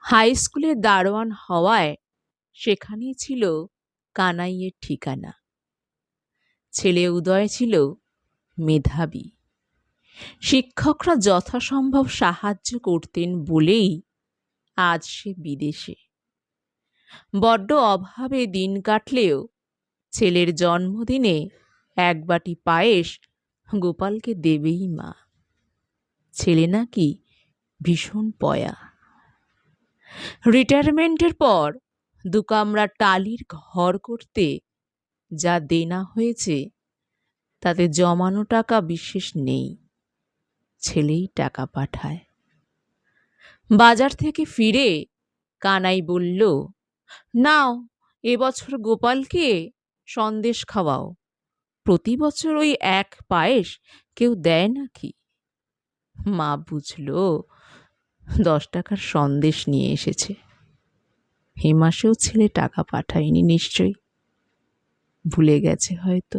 High স্কুলের দারোয়ান হওয়ায় সেখানেই ছিল কানাইয়ের ঠিকানা। ছেলে উদয় ছিল মেধাবী। শিক্ষকরা যথাসম্ভব সাহায্য করতেন বলেই আজ সে বিদেশে। বড্ড অভাবে দিন কাটলেও ছেলের জন্মদিনে এক বাটি পায়েস গোপালকে দেবেই মা। ছেলে নাকি ভীষণ পয়া। রিটায়ারমেন্টের পর দুকামরা টালির ঘর করতে যা দেনা হয়েছে তাতে জমানো টাকা বিশেষ নেই। ছেলেই টাকা পাঠায়। বাজার থেকে ফিরে কানাই বলল, নাও এবছর গোপালকে সন্দেশ খাওয়াও। প্রতি বছর ওই এক পায়েস কেউ দেয় নাকি? মা বুঝল 10 টাকার সন্দেশ নিয়ে এসেছে। এ মাসেও ছেলে টাকা পাঠায়নি নিশ্চয়ই, ভুলে গেছে হয়তো।